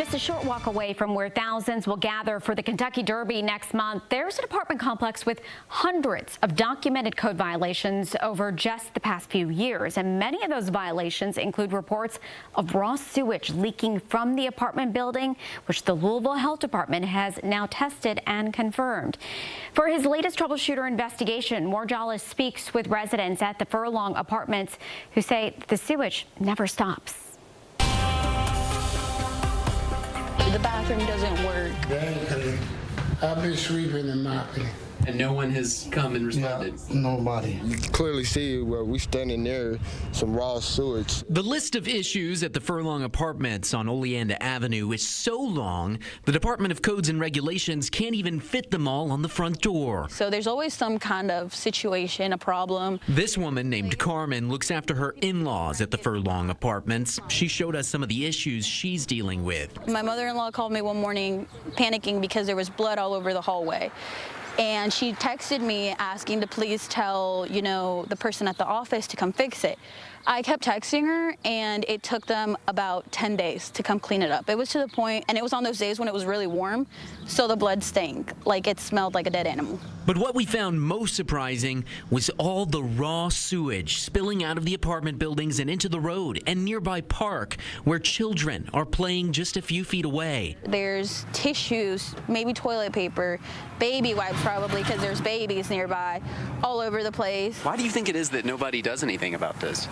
Just a short walk away from where thousands will gather for the Kentucky Derby next month, there's an apartment complex with hundreds of documented code violations over just the past few years. And many of those violations include reports of raw sewage leaking from the apartment building, which the Louisville Health Department has now tested and confirmed. For his latest troubleshooter investigation, Jolles speaks with residents at the Furlong Apartments who say the sewage never stops. The bathroom doesn't work. I've been sweeping and mopping. And no one has come and responded? Yeah, nobody. You can clearly see where we standing near some raw sewage. The list of issues at the Furlong Apartments on Oleander Avenue is so long, the Department of Codes and Regulations can't even fit them all on the front door. So there's always some kind of situation, a problem. This woman named Carmen looks after her in-laws at the Furlong Apartments. She showed us some of the issues she's dealing with. My mother-in-law called me one morning panicking because there was blood all over the hallway. And she texted me asking to please tell, the person at the office to come fix it. I kept texting her, and it took them about 10 days to come clean it up. It was to the point, and it was on those days when it was really warm, so the blood stank, like it smelled like a dead animal. But what we found most surprising was all the raw sewage spilling out of the apartment buildings and into the road and nearby park where children are playing just a few feet away. There's tissues, maybe toilet paper, baby wipes probably because there's babies nearby, all over the place. Why do you think it is that nobody does anything about this?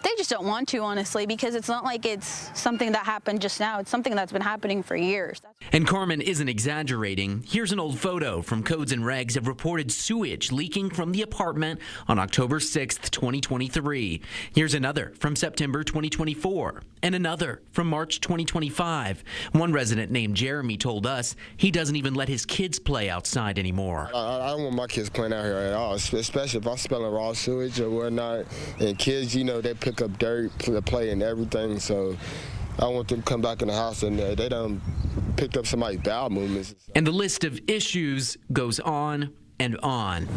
They just don't want to, honestly, because it's not like it's something that happened just now. It's something that's been happening for years. And Carmen isn't exaggerating. Here's an old photo from Codes and Regs of reported sewage leaking from the apartment on October 6th, 2023. Here's another from September 2024 and another from March 2025. One resident named Jeremy told us he doesn't even let his kids play outside anymore. I don't want my kids playing out here at all, especially if I'm smelling raw sewage or whatnot. And kids, they pick up dirt, play and everything, so I want them to come back in the house and they done picked up somebody's bowel movements. And the list of issues goes on and on.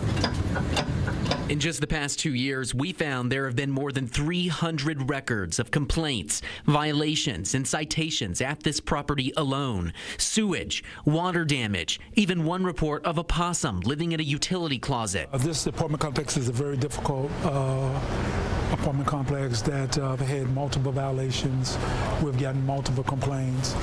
In just the past 2 years, we found there have been more than 300 records of complaints, violations, and citations at this property alone. Sewage, water damage, even one report of a possum living in a utility closet. This apartment complex is a very difficult apartment complex that had multiple violations. We've gotten multiple complaints.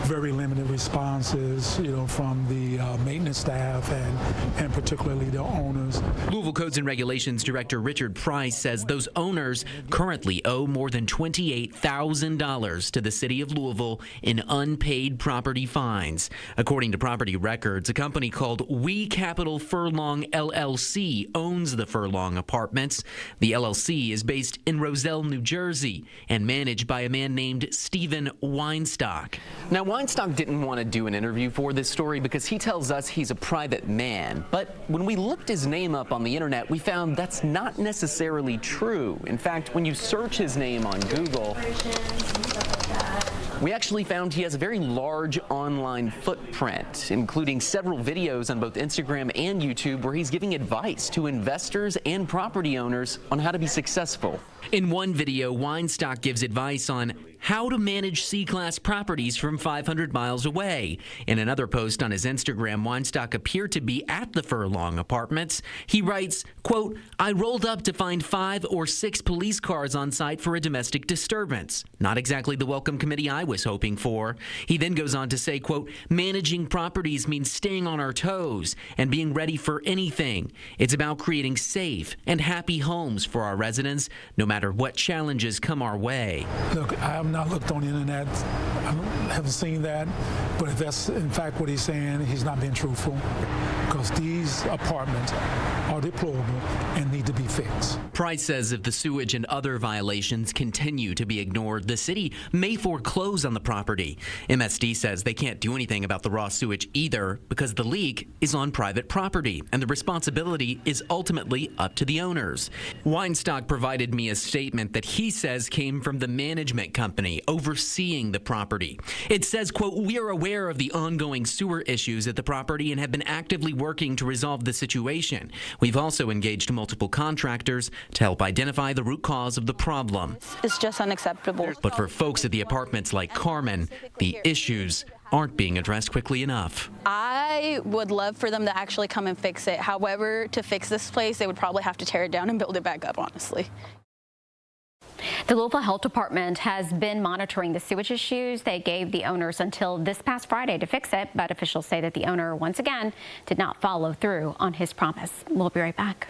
Very limited responses, from the maintenance staff and particularly the owners. Louisville Codes and Regulations Director Richard Price says those owners currently owe more than $28,000 to the city of Louisville in unpaid property fines. According to property records, a company called We Capital Furlong LLC owns the Furlong Apartments. The LLC is based in Roselle, New Jersey, and managed by a man named Stephen Weinstock. Now, Weinstock didn't want to do an interview for this story because he tells us he's a private man. But when we looked his name up on the internet, we found that's not necessarily true. In fact, when you search his name on Google, we actually found he has a very large online footprint, including several videos on both Instagram and YouTube where he's giving advice to investors and property owners on how to be successful. In one video, Weinstock gives advice on how to manage C-class properties from 500 miles away. In another post on his Instagram, Weinstock appeared to be at the Furlong Apartments. He writes, quote, "I rolled up to find 5 or 6 police cars on site for a domestic disturbance. Not exactly the welcome committee I was hoping for." He then goes on to say, quote, "Managing properties means staying on our toes and being ready for anything. It's about creating safe and happy homes for our residents, no matter what challenges come our way." Look, I have not looked on the internet. I haven't seen that. But if that's in fact what he's saying, he's not being truthful, because these apartments are deplorable and need to be fixed. Price says if the sewage and other violations continue to be ignored, the city may foreclose on the property. MSD says they can't do anything about the raw sewage either because the leak is on private property and the responsibility is ultimately up to the owners. Weinstock provided me a statement that he says came from the management company company overseeing the property. It says, quote, "We are aware of the ongoing sewer issues at the property and have been actively working to resolve the situation. We've also engaged multiple contractors to help identify the root cause of the problem." It's just unacceptable. But for folks at the apartments like Carmen, the issues aren't being addressed quickly enough. I would love for them to actually come and fix it. However, to fix this place, they would probably have to tear it down and build it back up, honestly. The Louisville Health Department has been monitoring the sewage issues. They gave the owners until this past Friday to fix it, but officials say that the owner once again did not follow through on his promise. We'll be right back.